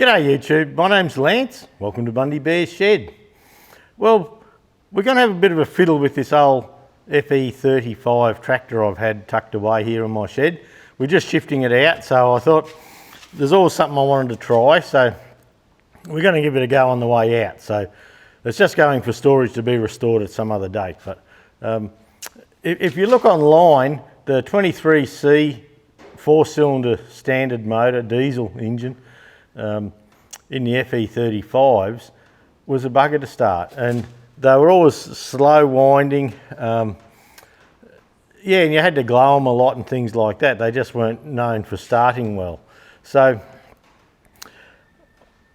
G'day YouTube, my name's Lance. Welcome to Bundy Bear's Shed. Well, we're going to have a bit of a fiddle with this old FE35 tractor I've had tucked away here in my shed. We're just shifting it out, so I thought there's always something I wanted to try, so we're going to give it a go on the way out. So it's just going for storage to be restored at some other date. But if you look online, the 23C 4-cylinder standard motor diesel engine in the FE35s was a bugger to start, and they were always slow winding. Yeah, and you had to glow them a lot and things like that. They just weren't known for starting well. So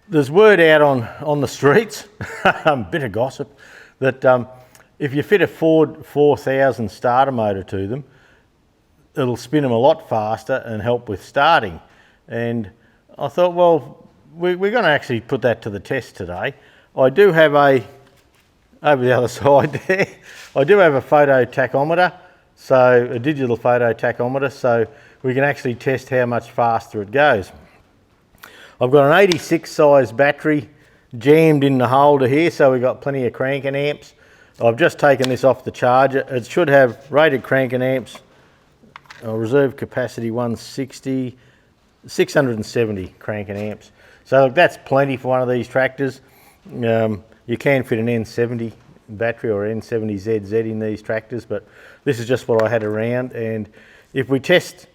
there's word out on the streets, a bit of gossip, that if you fit a Ford 4000 starter motor to them, it'll spin them a lot faster and help with starting. And I thought, well, we're going to actually put that to the test today. I do have over the other side there, I do have a photo tachometer, so a digital photo tachometer, so we can actually test how much faster it goes. I've got an 86 size battery jammed in the holder here, so we've got plenty of cranking amps. I've just taken this off the charger. It should have rated cranking amps, reserve capacity 160, 670 cranking amps. So that's plenty for one of these tractors. You can fit an N70 battery or N70ZZ in these tractors, but this is just what I had around. And if we test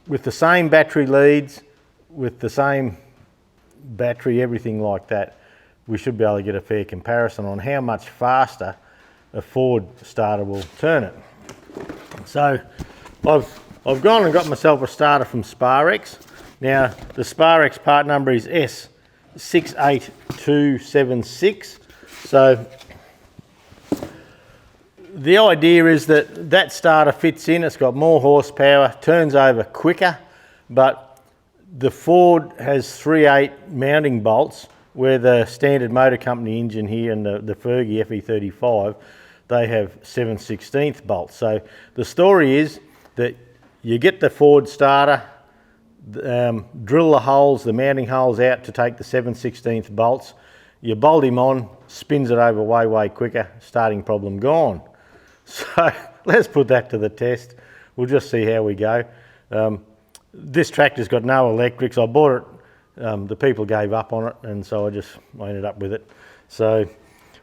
with the same battery leads, with the same battery, everything like that, we should be able to get a fair comparison on how much faster a Ford starter will turn it. So I've gone and got myself a starter from Sparex. Now the Sparex part number is S68276. So the idea is that that starter fits in, it's got more horsepower, turns over quicker, but the Ford has 3/8 mounting bolts, where the standard motor company engine here and the Fergie FE35, they have 7/16 bolts. So the story is that you get the Ford starter, drill the holes, the mounting holes out to take the 7/16 bolts, you bolt him on, spins it over way quicker, starting problem gone. So let's put that to the test. We'll just see how we go. This tractor's got no electrics. I bought it, the people gave up on it, and so I ended up with it. So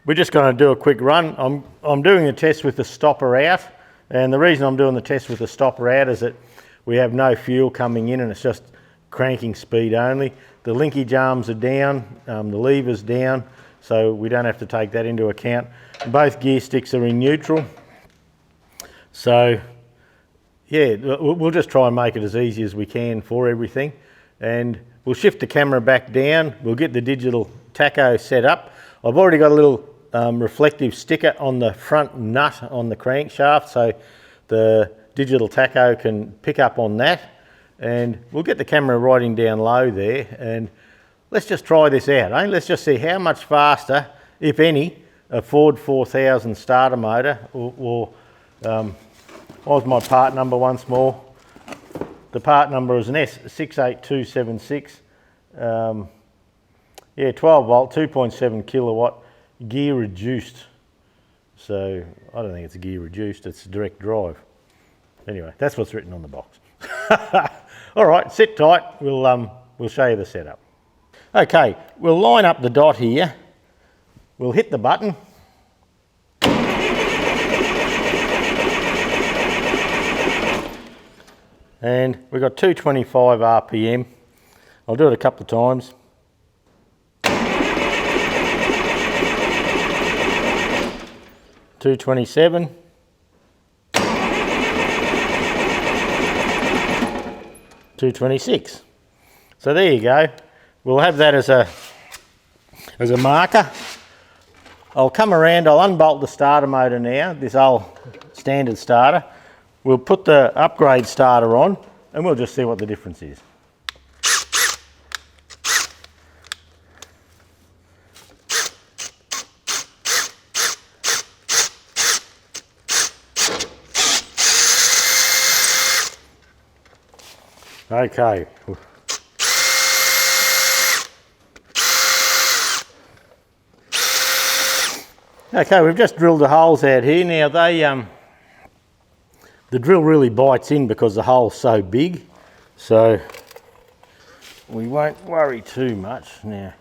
we're just going to do a quick run. I'm doing a test with the stopper out, and the reason I'm doing the test with the stopper out is that we have no fuel coming in and it's just cranking speed only. The linkage arms are down, the lever's down, so we don't have to take that into account. Both gear sticks are in neutral. So yeah, we'll just try and make it as easy as we can for everything. And we'll shift the camera back down. We'll get the digital tacho set up. I've already got a little reflective sticker on the front nut on the crankshaft, so the digital tacho can pick up on that. And we'll get the camera riding down low there, and let's just try this out, eh? Let's just see how much faster, if any, a Ford 4000 starter motor or what's my part number once more? The part number is an S68276. Yeah, 12 volt, 2.7 kilowatt, gear reduced. So I don't think it's a gear reduced, it's direct drive. Anyway, that's what's written on the box. All right, sit tight, we'll show you the setup. Okay, we'll line up the dot here. We'll hit the button. And we've got 225 RPM. I'll do it a couple of times. 227. 226. So there you go. We'll have that as a marker. I'll come around, I'll unbolt the starter motor now, this old standard starter. We'll put the upgrade starter on and we'll just see what the difference is. Okay. Okay, we've just drilled the holes out here. Now the drill really bites in because the hole's so big, so we won't worry too much now.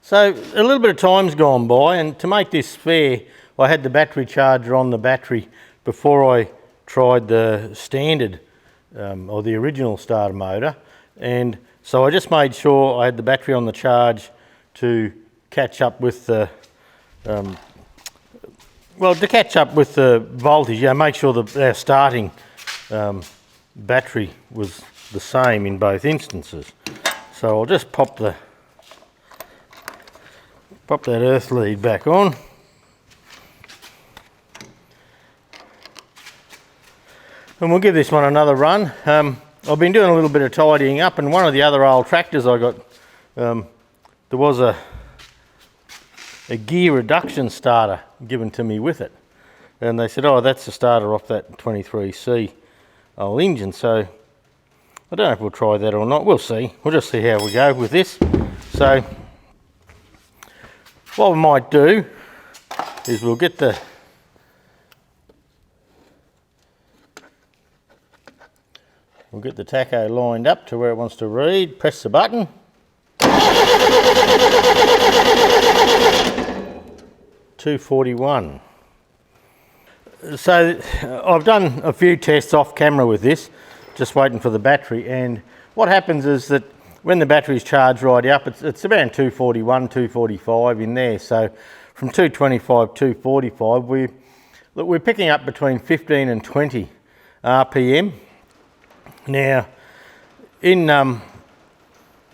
So a little bit of time's gone by, and to make this fair, I had the battery charger on the battery before I tried the standard or the original starter motor, and so I just made sure I had the battery on the charge to catch up with the voltage. Yeah, make sure that our starting battery was the same in both instances. So I'll just pop that earth lead back on. And we'll give this one another run. I've been doing a little bit of tidying up, and one of the other old tractors I got, there was a gear reduction starter given to me with it. And they said, oh, that's the starter off that 23C old engine. So I don't know if we'll try that or not. We'll see. We'll just see how we go with this. So what we might do is we'll get the tacho lined up to where it wants to read, press the button. 241. So I've done a few tests off camera with this, just waiting for the battery, and what happens is that when the battery's charged right up, it's around 241, 245 in there. So from 225, 245, we're picking up between 15 and 20 RPM. Now,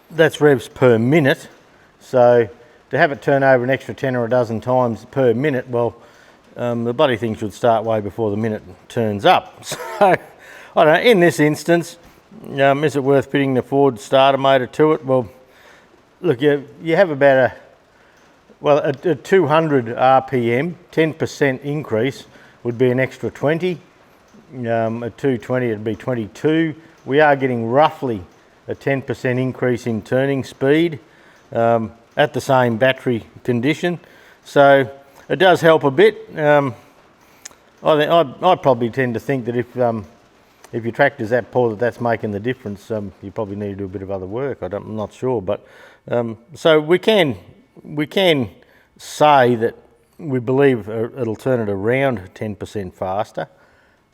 that's revs per minute. So to have it turn over an extra 10 or a dozen times per minute, well, the bloody thing should start way before the minute turns up. So I don't know, in this instance, is it worth fitting the Ford starter motor to it? Well, look, you have about a 200 RPM, 10% increase would be an extra 20. At 220 it'd be 22. We are getting roughly a 10% increase in turning speed at the same battery condition. So it does help a bit. I probably tend to think that if your tractor's that poor that's making the difference, you probably need to do a bit of other work. I'm not sure, but so we can say that we believe it'll turn it around 10% faster,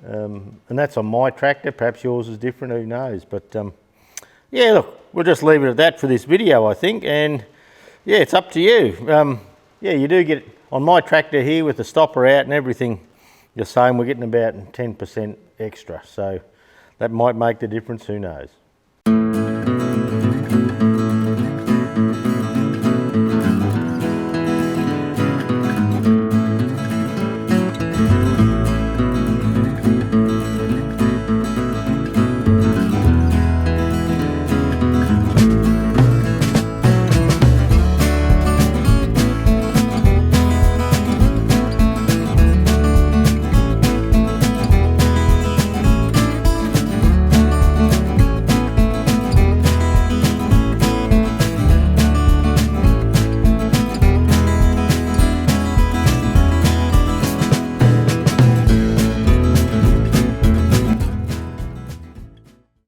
and that's on my tractor. Perhaps yours is different, who knows? But yeah, look, we'll just leave it at that for this video, I think, and yeah, it's up to you. Yeah, you do get on my tractor here with the stopper out and everything the same. We're getting about 10% extra, so that might make the difference, who knows.